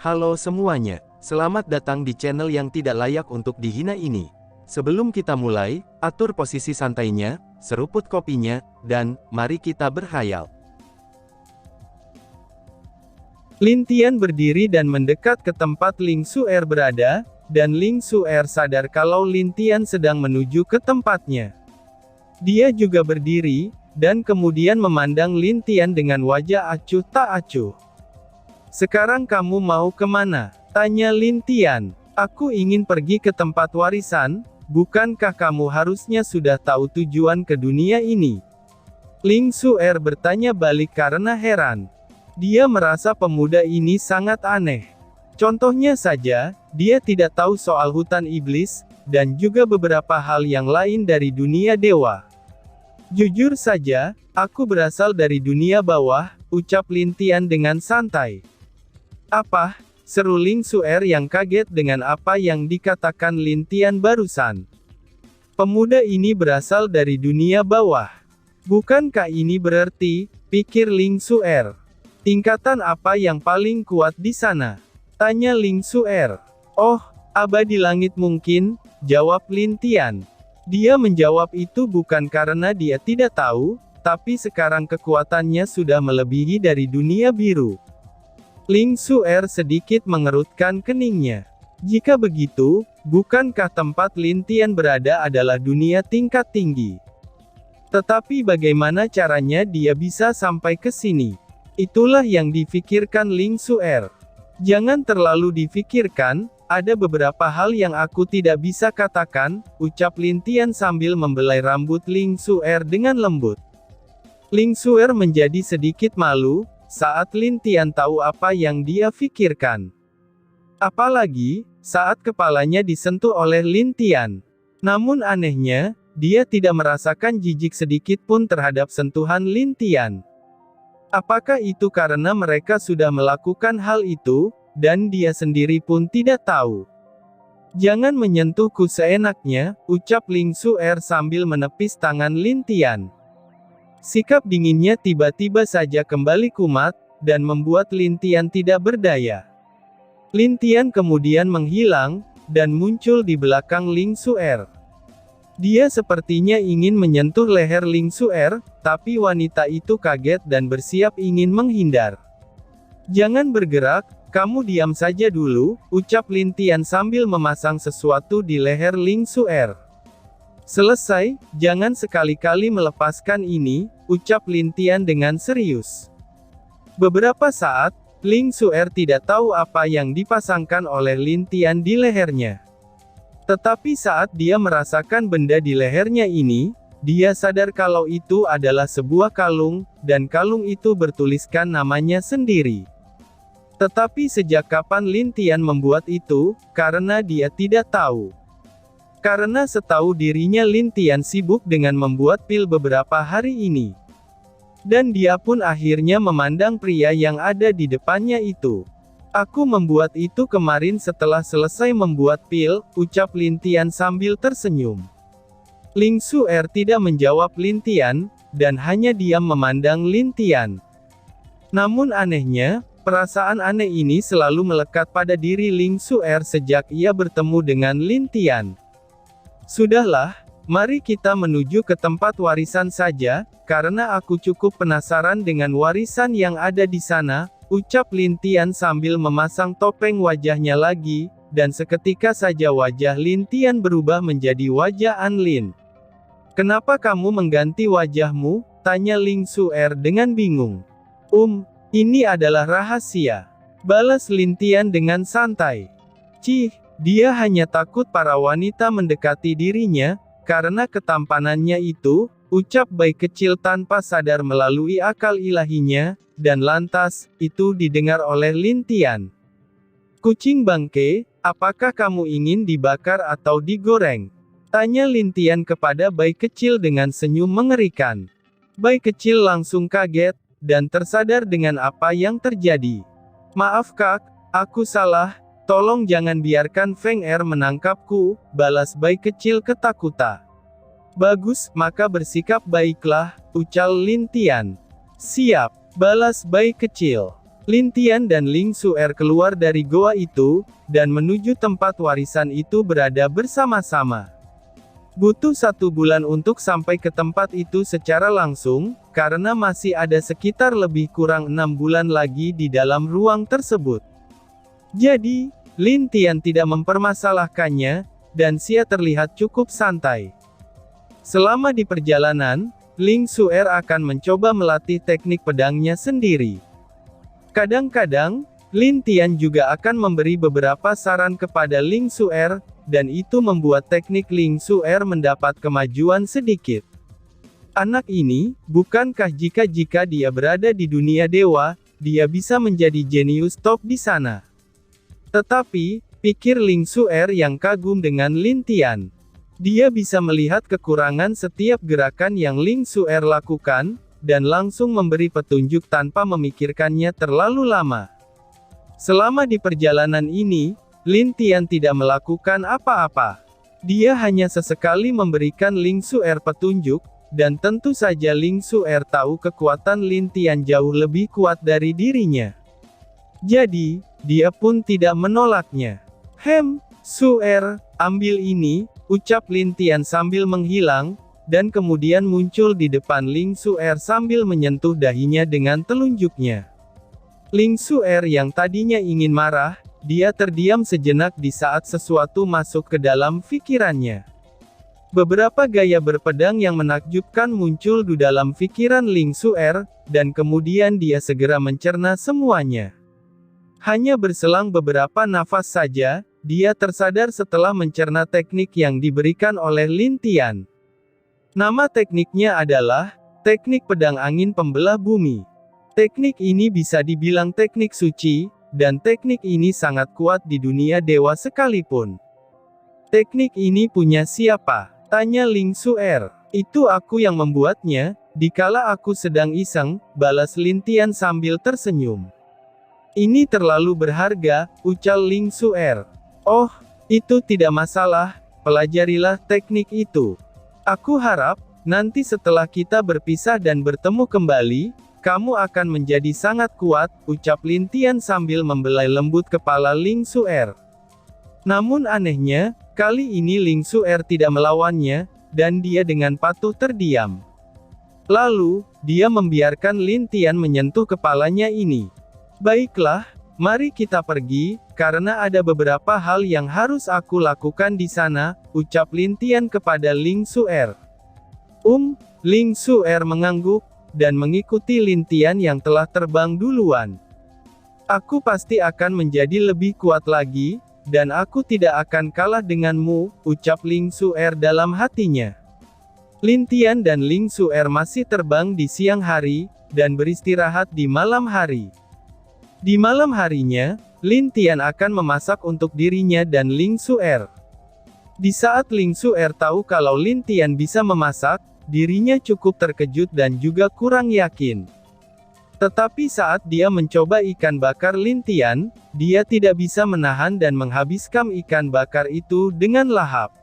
Halo semuanya, selamat datang di channel yang tidak layak untuk dihina ini. Sebelum kita mulai, atur posisi santainya, seruput kopinya, dan mari kita berkhayal. Lin Tian berdiri dan mendekat ke tempat Ling Xuer berada, dan Ling Xuer sadar kalau Lin Tian sedang menuju ke tempatnya. Dia juga berdiri, dan kemudian memandang Lin Tian dengan wajah acuh tak acuh. "Sekarang kamu mau kemana?" tanya Lin Tian. "Aku ingin pergi ke tempat warisan, bukankah kamu harusnya sudah tahu tujuan ke dunia ini?" Ling Xuer bertanya balik karena heran. Dia merasa pemuda ini sangat aneh. Contohnya saja, dia tidak tahu soal hutan iblis, dan juga beberapa hal yang lain dari dunia dewa. "Jujur saja, aku berasal dari dunia bawah," ucap Lin Tian dengan santai. "Apa?" seru Ling Xuer yang kaget dengan apa yang dikatakan Lin Tian barusan. "Pemuda ini berasal dari dunia bawah. Bukankah ini berarti," pikir Ling Xuer. "Tingkatan apa yang paling kuat di sana?" tanya Ling Xuer. "Oh, abadi langit mungkin," jawab Lin Tian. Dia menjawab itu bukan karena dia tidak tahu, tapi sekarang kekuatannya sudah melebihi dari dunia biru. Ling Xuer sedikit mengerutkan keningnya. Jika begitu, bukankah tempat Lin Tian berada adalah dunia tingkat tinggi? Tetapi bagaimana caranya dia bisa sampai ke sini? Itulah yang difikirkan Ling Xuer. "Jangan terlalu difikirkan, ada beberapa hal yang aku tidak bisa katakan," ucap Lin Tian sambil membelai rambut Ling Xuer dengan lembut. Ling Xuer menjadi sedikit malu, saat Lin Tian tahu apa yang dia fikirkan. Apalagi, saat kepalanya disentuh oleh Lin Tian. Namun anehnya, dia tidak merasakan jijik sedikit pun terhadap sentuhan Lin Tian. Apakah itu karena mereka sudah melakukan hal itu, dan dia sendiri pun tidak tahu? "Jangan menyentuhku seenaknya," ucap Ling Xuer sambil menepis tangan Lin Tian. Sikap dinginnya tiba-tiba saja kembali kumat, dan membuat Lin Tian tidak berdaya. Lin Tian kemudian menghilang, dan muncul di belakang Ling Xuer. Dia sepertinya ingin menyentuh leher Ling Xuer, tapi wanita itu kaget dan bersiap ingin menghindar. "Jangan bergerak, kamu diam saja dulu," ucap Lin Tian sambil memasang sesuatu di leher Ling Xuer. "Selesai, jangan sekali-kali melepaskan ini," ucap Lin Tian dengan serius. Beberapa saat, Ling Xuer tidak tahu apa yang dipasangkan oleh Lin Tian di lehernya. Tetapi saat dia merasakan benda di lehernya ini, dia sadar kalau itu adalah sebuah kalung, dan kalung itu bertuliskan namanya sendiri. Tetapi sejak kapan Lin Tian membuat itu, karena dia tidak tahu. Karena setahu dirinya Lin Tian sibuk dengan membuat pil beberapa hari ini. Dan dia pun akhirnya memandang pria yang ada di depannya itu. "Aku membuat itu kemarin setelah selesai membuat pil," ucap Lin Tian sambil tersenyum. Ling Xuer tidak menjawab Lin Tian, dan hanya diam memandang Lin Tian. Namun anehnya, perasaan aneh ini selalu melekat pada diri Ling Xuer sejak ia bertemu dengan Lin Tian. "Sudahlah, mari kita menuju ke tempat warisan saja, karena aku cukup penasaran dengan warisan yang ada di sana," ucap Lin Tian sambil memasang topeng wajahnya lagi, dan seketika saja wajah Lin Tian berubah menjadi wajah An Lin. "Kenapa kamu mengganti wajahmu?" tanya Ling Xuer dengan bingung. Ini adalah rahasia," balas Lin Tian dengan santai. "Cih, dia hanya takut para wanita mendekati dirinya, karena ketampanannya itu," ucap bayi kecil tanpa sadar melalui akal ilahinya, dan lantas, itu didengar oleh Lin Tian. "Kucing bangke, apakah kamu ingin dibakar atau digoreng?" tanya Lin Tian kepada bayi kecil dengan senyum mengerikan. Bayi kecil langsung kaget, dan tersadar dengan apa yang terjadi. "Maaf Kak, aku salah, tolong jangan biarkan Feng Er menangkapku," balas bayi kecil ketakutan. "Bagus, maka bersikap baiklah," ucal Lin Tian. "Siap," balas bayi kecil. Lin Tian dan Ling Suer keluar dari goa itu, dan menuju tempat warisan itu berada bersama-sama. Butuh 1 bulan untuk sampai ke tempat itu secara langsung, karena masih ada sekitar lebih kurang 6 bulan lagi di dalam ruang tersebut. Jadi, Lin Tian tidak mempermasalahkannya, dan Xia terlihat cukup santai. Selama di perjalanan, Ling Suer akan mencoba melatih teknik pedangnya sendiri. Kadang-kadang, Lin Tian juga akan memberi beberapa saran kepada Ling Suer, dan itu membuat teknik Ling Suer mendapat kemajuan sedikit. Anak ini, bukankah jika dia berada di dunia dewa, dia bisa menjadi jenius top di sana? Tetapi, pikir Ling Suer yang kagum dengan Lin Tian. Dia bisa melihat kekurangan setiap gerakan yang Ling Suer lakukan, dan langsung memberi petunjuk tanpa memikirkannya terlalu lama. Selama di perjalanan ini, Lin Tian tidak melakukan apa-apa. Dia hanya sesekali memberikan Ling Suer petunjuk, dan tentu saja Ling Suer tahu kekuatan Lin Tian jauh lebih kuat dari dirinya. Jadi, dia pun tidak menolaknya. Suer, ambil ini, ucap Lin Tian sambil menghilang, dan kemudian muncul di depan Ling Suer sambil menyentuh dahinya dengan telunjuknya. Ling Suer yang tadinya ingin marah, dia terdiam sejenak di saat sesuatu masuk ke dalam pikirannya. Beberapa gaya berpedang yang menakjubkan muncul di dalam pikiran Ling Suer, dan kemudian dia segera mencerna semuanya. Hanya berselang beberapa nafas saja, dia tersadar setelah mencerna teknik yang diberikan oleh Lin Tian. Nama tekniknya adalah, teknik pedang angin pembelah bumi. Teknik ini bisa dibilang teknik suci, dan teknik ini sangat kuat di dunia dewa sekalipun. Teknik ini punya siapa? Tanya Ling Suer. Itu aku yang membuatnya, dikala aku sedang iseng, balas Lin Tian sambil tersenyum. Ini terlalu berharga, ucal Ling Suer. Oh, itu tidak masalah, pelajarilah teknik itu. Aku harap, nanti setelah kita berpisah dan bertemu kembali, kamu akan menjadi sangat kuat, ucap Lin Tian sambil membelai lembut kepala Ling Suer. Namun anehnya, kali ini Ling Suer tidak melawannya, dan dia dengan patuh terdiam. Lalu, dia membiarkan Lin Tian menyentuh kepalanya ini. Baiklah, mari kita pergi, karena ada beberapa hal yang harus aku lakukan di sana, ucap Lin Tian kepada Ling Suer. Ling Suer mengangguk, dan mengikuti Lin Tian yang telah terbang duluan. Aku pasti akan menjadi lebih kuat lagi, dan aku tidak akan kalah denganmu, ucap Ling Suer dalam hatinya. Lin Tian dan Ling Suer masih terbang di siang hari, dan beristirahat di malam hari. Di malam harinya, Lin Tian akan memasak untuk dirinya dan Ling Suer. Di saat Ling Suer tahu kalau Lin Tian bisa memasak, dirinya cukup terkejut dan juga kurang yakin. Tetapi saat dia mencoba ikan bakar Lin Tian, dia tidak bisa menahan dan menghabiskan ikan bakar itu dengan lahap.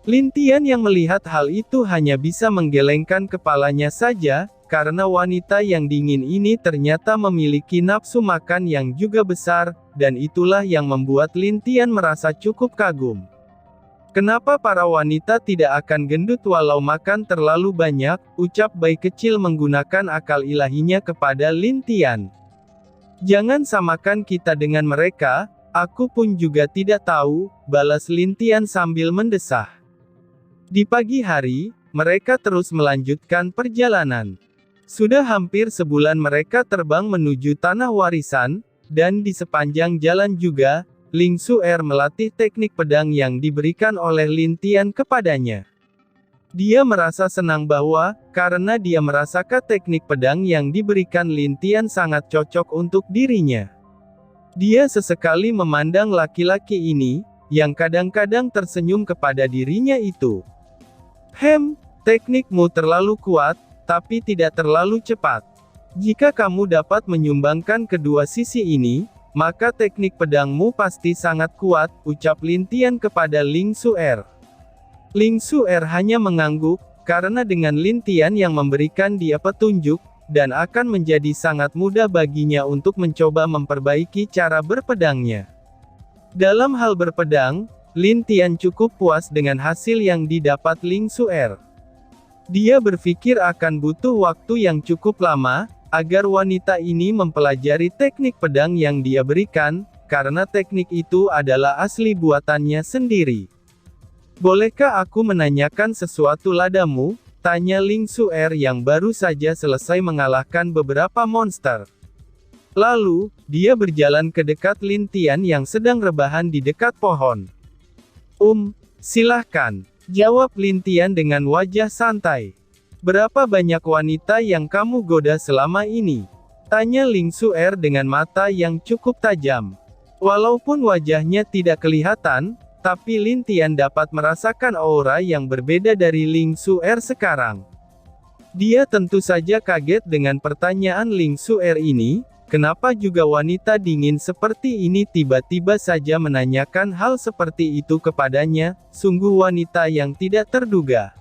Lin Tian yang melihat hal itu hanya bisa menggelengkan kepalanya saja, karena wanita yang dingin ini ternyata memiliki nafsu makan yang juga besar, dan itulah yang membuat Lin Tian merasa cukup kagum. Kenapa para wanita tidak akan gendut walau makan terlalu banyak, ucap bayi kecil menggunakan akal ilahinya kepada Lin Tian. Jangan samakan kita dengan mereka, aku pun juga tidak tahu, balas Lin Tian sambil mendesah. Di pagi hari, mereka terus melanjutkan perjalanan. Sudah hampir sebulan mereka terbang menuju tanah warisan, dan di sepanjang jalan juga, Ling Suer melatih teknik pedang yang diberikan oleh Lin Tian kepadanya. Dia merasa senang bahwa, karena dia merasakan teknik pedang yang diberikan Lin Tian sangat cocok untuk dirinya. Dia sesekali memandang laki-laki ini, yang kadang-kadang tersenyum kepada dirinya itu. Teknikmu terlalu kuat, tapi tidak terlalu cepat. Jika kamu dapat menyumbangkan kedua sisi ini, maka teknik pedangmu pasti sangat kuat, ucap Lin Tian kepada Ling Suer. Ling Suer hanya mengangguk, karena dengan Lin Tian yang memberikan dia petunjuk, dan akan menjadi sangat mudah baginya untuk mencoba memperbaiki cara berpedangnya. Dalam hal berpedang, Lin Tian cukup puas dengan hasil yang didapat Ling Xuer. Dia berpikir akan butuh waktu yang cukup lama, agar wanita ini mempelajari teknik pedang yang dia berikan, karena teknik itu adalah asli buatannya sendiri. "Bolehkah aku menanyakan sesuatu ladamu?" tanya Ling Xuer yang baru saja selesai mengalahkan beberapa monster. Lalu, dia berjalan ke dekat Lin Tian yang sedang rebahan di dekat pohon. Silahkan," jawab Lin Tian dengan wajah santai. "Berapa banyak wanita yang kamu goda selama ini?" tanya Ling Xuer dengan mata yang cukup tajam. Walaupun wajahnya tidak kelihatan, tapi Lin Tian dapat merasakan aura yang berbeda dari Ling Xuer sekarang. Dia tentu saja kaget dengan pertanyaan Ling Xuer ini. Kenapa juga wanita dingin seperti ini tiba-tiba saja menanyakan hal seperti itu kepadanya, sungguh wanita yang tidak terduga.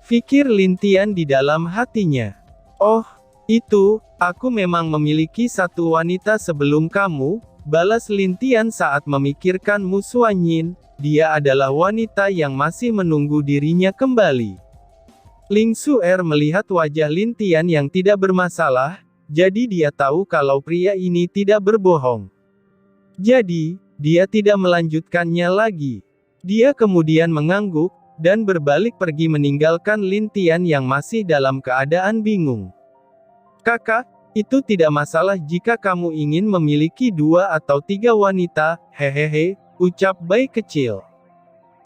Pikir Lin Tian di dalam hatinya. "Oh, itu, aku memang memiliki satu wanita sebelum kamu," balas Lin Tian saat memikirkan Mu Xuanyin, dia adalah wanita yang masih menunggu dirinya kembali. Ling Xuer melihat wajah Lin Tian yang tidak bermasalah, jadi dia tahu kalau pria ini tidak berbohong. Jadi, dia tidak melanjutkannya lagi. Dia kemudian mengangguk, dan berbalik pergi meninggalkan Lin Tian yang masih dalam keadaan bingung. "Kakak, itu tidak masalah jika kamu ingin memiliki 2 atau 3 wanita, hehehe," ucap bayi kecil.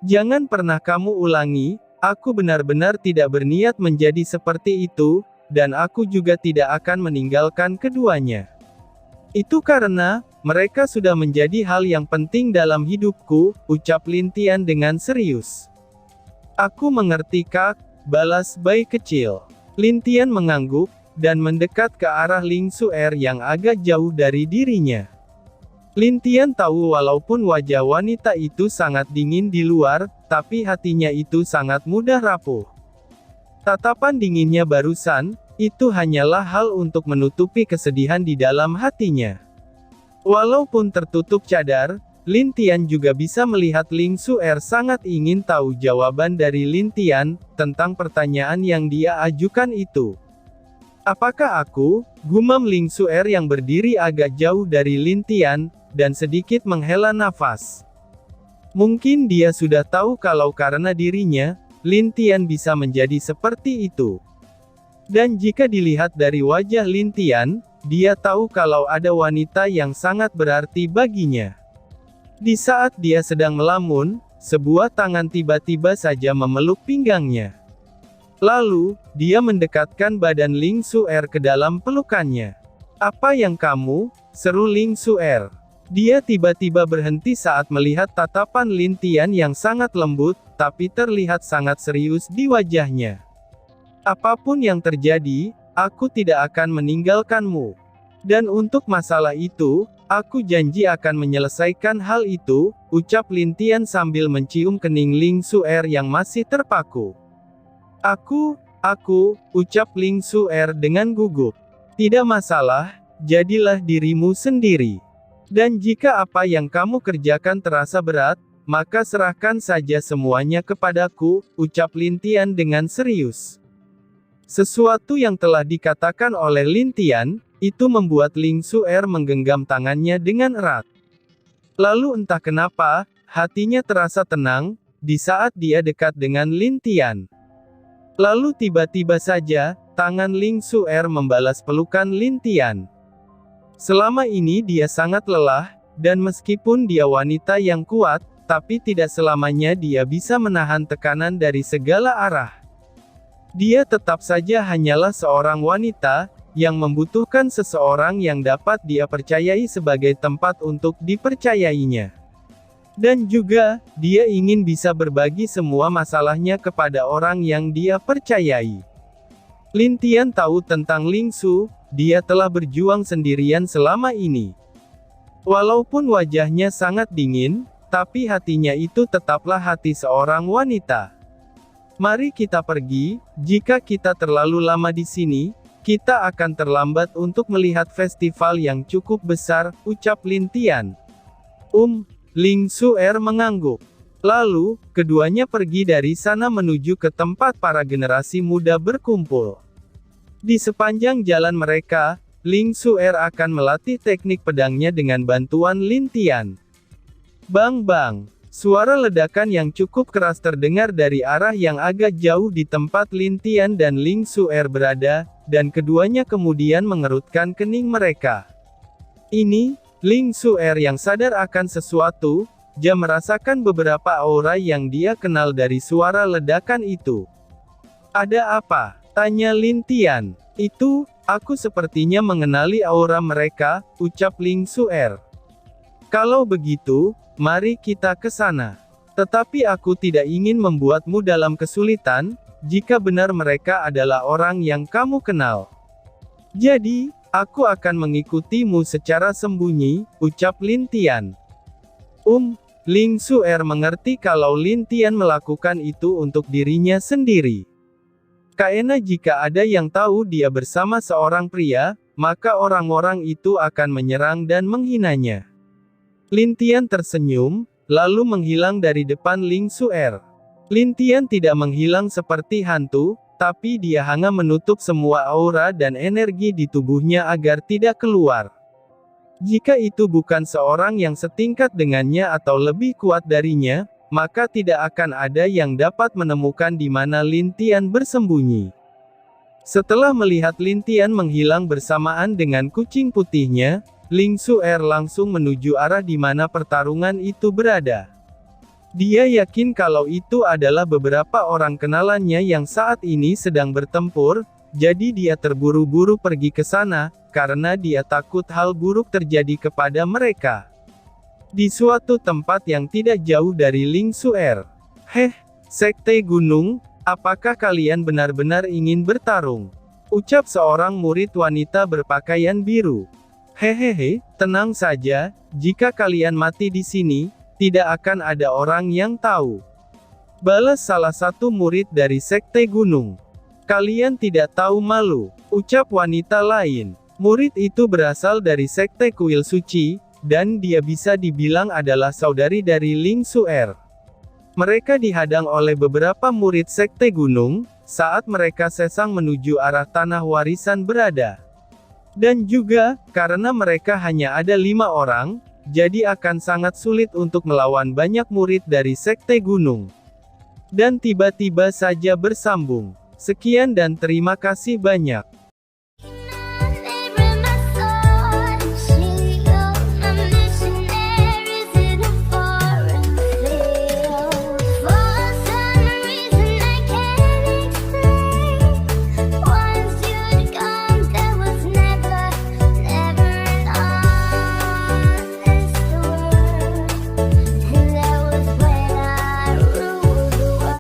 "Jangan pernah kamu ulangi, aku benar-benar tidak berniat menjadi seperti itu, dan aku juga tidak akan meninggalkan keduanya. Itu karena, mereka sudah menjadi hal yang penting dalam hidupku," ucap Lin Tian dengan serius. "Aku mengerti Kak," balas bayi kecil. Lin Tian mengangguk, dan mendekat ke arah Ling Xuer yang agak jauh dari dirinya. Lin Tian tahu walaupun wajah wanita itu sangat dingin di luar, tapi hatinya itu sangat mudah rapuh. Tatapan dinginnya barusan, itu hanyalah hal untuk menutupi kesedihan di dalam hatinya. Walaupun tertutup cadar, Lin Tian juga bisa melihat Ling Xuer sangat ingin tahu jawaban dari Lin Tian, tentang pertanyaan yang dia ajukan itu. "Apakah aku?" gumam Ling Xuer yang berdiri agak jauh dari Lin Tian, dan sedikit menghela nafas. Mungkin dia sudah tahu kalau karena dirinya, Lin Tian bisa menjadi seperti itu. Dan jika dilihat dari wajah Lin Tian, dia tahu kalau ada wanita yang sangat berarti baginya. Di saat dia sedang melamun, sebuah tangan tiba-tiba saja memeluk pinggangnya. Lalu, dia mendekatkan badan Ling Xuer ke dalam pelukannya. "Apa yang kamu?" seru Ling Xuer. Dia tiba-tiba berhenti saat melihat tatapan Lin Tian yang sangat lembut, tapi terlihat sangat serius di wajahnya. "Apapun yang terjadi, aku tidak akan meninggalkanmu. Dan untuk masalah itu, aku janji akan menyelesaikan hal itu," ucap Lin Tian sambil mencium kening Ling Xuer yang masih terpaku. Aku, ucap Ling Xuer dengan gugup. "Tidak masalah, jadilah dirimu sendiri. Dan jika apa yang kamu kerjakan terasa berat, maka serahkan saja semuanya kepadaku," ucap Lin Tian dengan serius. Sesuatu yang telah dikatakan oleh Lin Tian, itu membuat Ling Xuer menggenggam tangannya dengan erat. Lalu entah kenapa, hatinya terasa tenang, di saat dia dekat dengan Lin Tian. Lalu tiba-tiba saja, tangan Ling Xuer membalas pelukan Lin Tian. Selama ini dia sangat lelah, dan meskipun dia wanita yang kuat, tapi tidak selamanya dia bisa menahan tekanan dari segala arah. Dia tetap saja hanyalah seorang wanita, yang membutuhkan seseorang yang dapat dia percayai sebagai tempat untuk dipercayainya. Dan juga, dia ingin bisa berbagi semua masalahnya kepada orang yang dia percayai. Lin Tian tahu tentang Ling Xu, dia telah berjuang sendirian selama ini. Walaupun wajahnya sangat dingin, tapi hatinya itu tetaplah hati seorang wanita. "Mari kita pergi, jika kita terlalu lama di sini, kita akan terlambat untuk melihat festival yang cukup besar, ucap Lin Tian. Ling Su'er mengangguk. Lalu, keduanya pergi dari sana menuju ke tempat para generasi muda berkumpul. Di sepanjang jalan mereka, Ling Su'er akan melatih teknik pedangnya dengan bantuan Lin Tian. Bang-bang, suara ledakan yang cukup keras terdengar dari arah yang agak jauh di tempat Lin Tian dan Ling Su'er berada, dan keduanya kemudian mengerutkan kening mereka. Ini, Ling Su'er yang sadar akan sesuatu, dia merasakan beberapa aura yang dia kenal dari suara ledakan itu. Ada apa? Tanya Lin Tian. Itu, aku sepertinya mengenali aura mereka, ucap Ling Su'er. Kalau begitu, mari kita ke sana. Tetapi aku tidak ingin membuatmu dalam kesulitan, jika benar mereka adalah orang yang kamu kenal. Jadi, aku akan mengikutimu secara sembunyi, ucap Lin Tian. Ling Su'er mengerti kalau Lin Tian melakukan itu untuk dirinya sendiri. Karena jika ada yang tahu dia bersama seorang pria, maka orang-orang itu akan menyerang dan menghinanya. Lin Tian tersenyum, lalu menghilang dari depan Ling Su'er. Lin Tian tidak menghilang seperti hantu, tapi dia hanya menutup semua aura dan energi di tubuhnya agar tidak keluar. Jika itu bukan seorang yang setingkat dengannya atau lebih kuat darinya, maka tidak akan ada yang dapat menemukan di mana Lin Tian bersembunyi. Setelah melihat Lin Tian menghilang bersamaan dengan kucing putihnya, Ling Su'er langsung menuju arah di mana pertarungan itu berada. Dia yakin kalau itu adalah beberapa orang kenalannya yang saat ini sedang bertempur, jadi dia terburu-buru pergi ke sana, karena dia takut hal buruk terjadi kepada mereka. Di suatu tempat yang tidak jauh dari Ling Su'er. Sekte Gunung, apakah kalian benar-benar ingin bertarung? Ucap seorang murid wanita berpakaian biru. Hehehe, tenang saja, jika kalian mati di sini, tidak akan ada orang yang tahu. Balas salah satu murid dari Sekte Gunung. Kalian tidak tahu malu, ucap wanita lain. Murid itu berasal dari Sekte Kuil Suci, dan dia bisa dibilang adalah saudari dari Ling Su'er. Mereka dihadang oleh beberapa murid Sekte Gunung, saat mereka sesang menuju arah tanah warisan berada. Dan juga, karena mereka hanya ada 5 orang, jadi akan sangat sulit untuk melawan banyak murid dari Sekte Gunung. Dan tiba-tiba saja bersambung. Sekian dan terima kasih banyak.